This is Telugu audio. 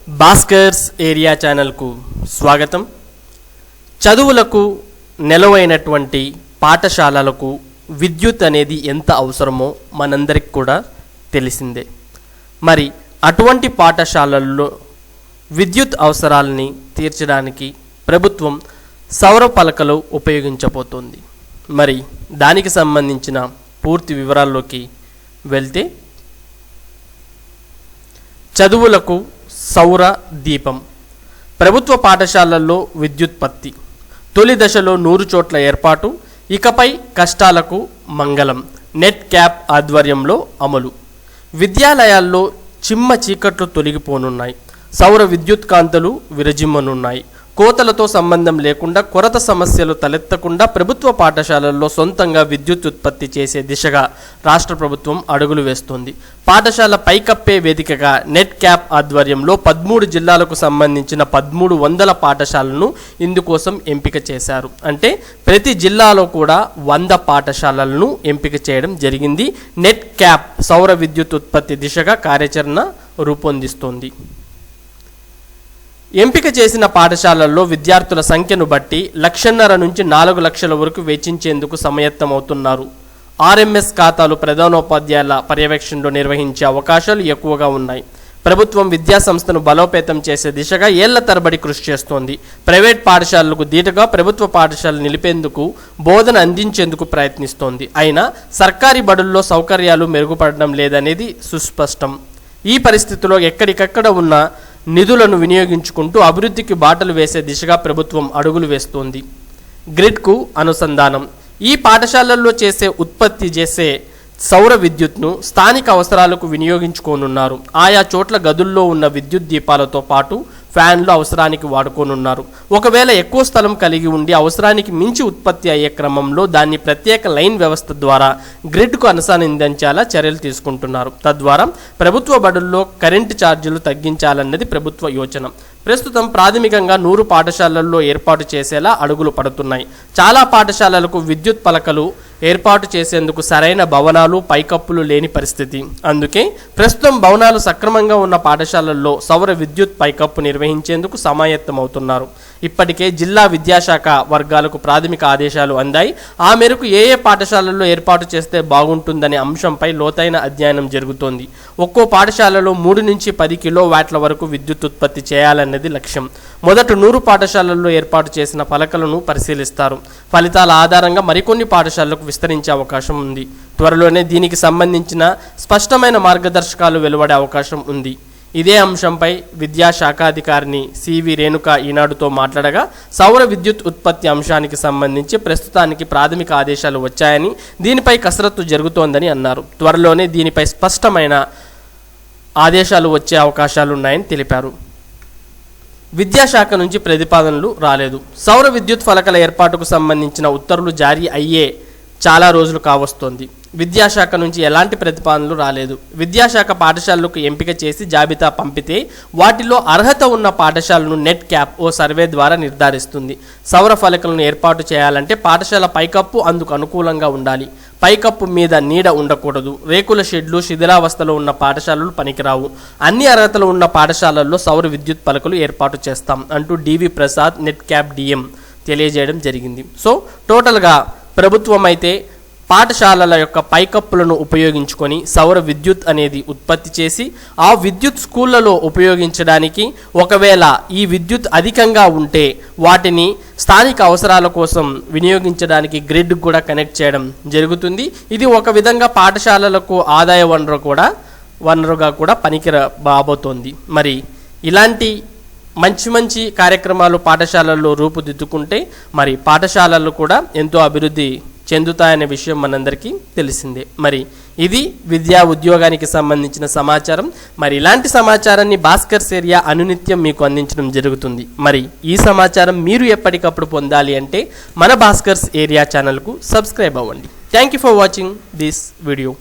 భాస్కర్స్ ఏరియా ఛానల్కు స్వాగతం. చదువులకు నెలవైనటువంటి పాఠశాలలకు విద్యుత్ అనేది ఎంత అవసరమో మనందరికి కూడా తెలిసిందే. మరి అటువంటి పాఠశాలల్లో విద్యుత్ అవసరాలని తీర్చడానికి ప్రభుత్వం సౌర పలకలు ఉపయోగించబోతోంది. మరి దానికి సంబంధించిన పూర్తి వివరాల్లోకి వెళ్తే, చదువులకు సౌర దీపం. ప్రభుత్వ పాఠశాలల్లో విద్యుత్పత్తి తొలి దశలో 100 చోట్ల ఏర్పాటు, ఇకపై కష్టాలకు మంగళం. నెట్ క్యాప్ ఆధ్వర్యంలో అమలు. విద్యాలయాల్లో చిమ్మ చీకట్లు తొలగిపోనున్నాయి. సౌర విద్యుత్ కాంతులు విరజిమ్మనున్నాయి. కోతలతో సంబంధం లేకుండా కొరత సమస్యలు తలెత్తకుండా ప్రభుత్వ పాఠశాలల్లో సొంతంగా విద్యుత్ ఉత్పత్తి చేసే దిశగా రాష్ట్ర ప్రభుత్వం అడుగులు వేస్తోంది. పాఠశాల పైకప్పే వేదికగా నెట్ క్యాప్ ఆధ్వర్యంలో 13 జిల్లాలకు సంబంధించిన 1300 పాఠశాలను ఇందుకోసం ఎంపిక చేశారు. అంటే ప్రతి జిల్లాలో కూడా 100 పాఠశాలలను ఎంపిక చేయడం జరిగింది. నెట్ క్యాప్ సౌర విద్యుత్ ఉత్పత్తి దిశగా కార్యాచరణ రూపొందిస్తోంది. ఎంపిక చేసిన పాఠశాలల్లో విద్యార్థుల సంఖ్యను బట్టి 1,50,000 నుంచి 4 లక్షల వరకు వెచ్చించేందుకు సమాయత్తమవుతున్నారు. ఆర్ఎంఎస్ ఖాతాలు ప్రధానోపాధ్యాయుల పర్యవేక్షణలో నిర్వహించే అవకాశాలు ఎక్కువగా ఉన్నాయి. ప్రభుత్వం విద్యా సంస్థను బలోపేతం చేసే దిశగా ఏళ్ల తరబడి కృషి చేస్తోంది. ప్రైవేట్ పాఠశాలలకు దీటుగా ప్రభుత్వ పాఠశాలలు నిలిపేందుకు, బోధన అందించేందుకు ప్రయత్నిస్తోంది. అయినా సర్కారీ బడుల్లో సౌకర్యాలు మెరుగుపడడం లేదనేది సుస్పష్టం. ఈ పరిస్థితిలో ఎక్కడికక్కడ ఉన్న నిధులను వినియోగించుకుంటూ అభివృద్ధికి బాటలు వేసే దిశగా ప్రభుత్వం అడుగులు వేస్తోంది. గ్రిడ్కు అనుసంధానం. ఈ పాఠశాలల్లో ఉత్పత్తి చేసే సౌర విద్యుత్ను స్థానిక అవసరాలకు వినియోగించుకోనున్నారు. ఆయా చోట్ల గదుల్లో ఉన్న విద్యుత్ దీపాలతో పాటు ఫ్యాన్లు అవసరానికి వాడుకోనున్నారు. ఒకవేళ ఎక్కువ స్థలం కలిగి ఉండి అవసరానికి మించి ఉత్పత్తి అయ్యే క్రమంలో దాన్ని ప్రత్యేక లైన్ వ్యవస్థ ద్వారా గ్రిడ్కు అనుసంధానించేలా చర్యలు తీసుకుంటున్నారు. తద్వారా ప్రభుత్వ బడుల్లో కరెంటు ఛార్జీలు తగ్గించాలన్నది ప్రభుత్వ యోచన. ప్రస్తుతం ప్రాథమికంగా 100 పాఠశాలల్లో ఏర్పాటు చేసేలా అడుగులు పడుతున్నాయి. చాలా పాఠశాలలకు విద్యుత్ పలకలు ఏర్పాటు చేసేందుకు సరైన భవనాలు, పైకప్పులు లేని పరిస్థితి. అందుకే ప్రస్తుతం భవనాలు సక్రమంగా ఉన్న పాఠశాలల్లో సౌర విద్యుత్ పైకప్పు నిర్వహించేందుకు సమాయత్తమవుతున్నారు. ఇప్పటికే జిల్లా విద్యాశాఖ వర్గాలకు ప్రాథమిక ఆదేశాలు అందాయి. ఆ మేరకు ఏ పాఠశాలల్లో ఏర్పాటు చేస్తే బాగుంటుందనే అంశంపై లోతైన అధ్యయనం జరుగుతోంది. ఒక్కో పాఠశాలలో 3 నుంచి 10 కిలోవాట్ల వరకు విద్యుత్ ఉత్పత్తి చేయాలన్నది లక్ష్యం. మొదట 100 పాఠశాలల్లో ఏర్పాటు చేసిన పలకలను పరిశీలిస్తారు. ఫలితాల ఆధారంగా మరికొన్ని పాఠశాలలకు విస్తరించే అవకాశం ఉంది. త్వరలోనే దీనికి సంబంధించిన స్పష్టమైన మార్గదర్శకాలు వెలువడే అవకాశం ఉంది. ఇదే అంశంపై విద్యాశాఖాధికారిని సివి రేణుక ఈనాడుతో మాట్లాడగా, సౌర విద్యుత్ ఉత్పత్తి అంశానికి సంబంధించి ప్రస్తుతానికి ప్రాథమిక ఆదేశాలు వచ్చాయని, దీనిపై కసరత్తు జరుగుతోందని అన్నారు. త్వరలోనే దీనిపై స్పష్టమైన ఆదేశాలు వచ్చే అవకాశాలున్నాయని తెలిపారు. విద్యాశాఖ నుంచి ప్రతిపాదనలు రాలేదు. సౌర విద్యుత్ ఫలకల ఏర్పాటుకు సంబంధించిన ఉత్తర్వులు జారీ అయ్యే చాలా రోజులు కావస్తోంది. విద్యాశాఖ నుంచి ఎలాంటి ప్రతిపాదనలు రాలేదు. విద్యాశాఖ పాఠశాలలకు ఎంపిక చేసి జాబితా పంపితే వాటిలో అర్హత ఉన్న పాఠశాలను నెట్ క్యాప్ ఓ సర్వే ద్వారా నిర్ధారిస్తుంది. సౌర ఫలకలను ఏర్పాటు చేయాలంటే పాఠశాల పైకప్పు అందుకు అనుకూలంగా ఉండాలి. పైకప్పు మీద నీడ ఉండకూడదు. రేకుల షెడ్లు, శిథిలావస్థలో ఉన్న పాఠశాలలు పనికిరావు. అన్ని అర్హతలు ఉన్న పాఠశాలల్లో సౌర విద్యుత్ పలకలు ఏర్పాటు చేస్తాం అంటూ డివి ప్రసాద్, నెట్ క్యాప్ డిఎం తెలియజేయడం జరిగింది. సో టోటల్గా ప్రభుత్వం అయితే పాఠశాలల యొక్క పైకప్పులను ఉపయోగించుకొని సౌర విద్యుత్ అనేది ఉత్పత్తి చేసి ఆ విద్యుత్ స్కూళ్లలో ఉపయోగించడానికి, ఒకవేళ ఈ విద్యుత్ అధికంగా ఉంటే వాటిని స్థానిక అవసరాల కోసం వినియోగించడానికి గ్రిడ్ కూడా కనెక్ట్ చేయడం జరుగుతుంది. ఇది ఒక విధంగా పాఠశాలలకు ఆదాయ వనరుగా కూడా పనికిరాబోతోంది. మరి ఇలాంటి మంచి కార్యక్రమాలు పాఠశాలల్లో రూపుదిద్దుకుంటే మరి పాఠశాలలు కూడా ఎంతో అభివృద్ధి చెందుతాయనే విషయం మనందరికీ తెలిసిందే. మరి ఇది విద్యా ఉద్యోగానికి సంబంధించిన సమాచారం. మరి ఇలాంటి సమాచారాన్ని భాస్కర్స్ ఏరియా అనునిత్యం మీకు అందించడం జరుగుతుంది. మరి ఈ సమాచారం మీరు ఎప్పటికప్పుడు పొందాలి అంటే మన భాస్కర్స్ ఏరియా ఛానల్కు సబ్స్క్రైబ్ అవ్వండి. Thank you for watching this video.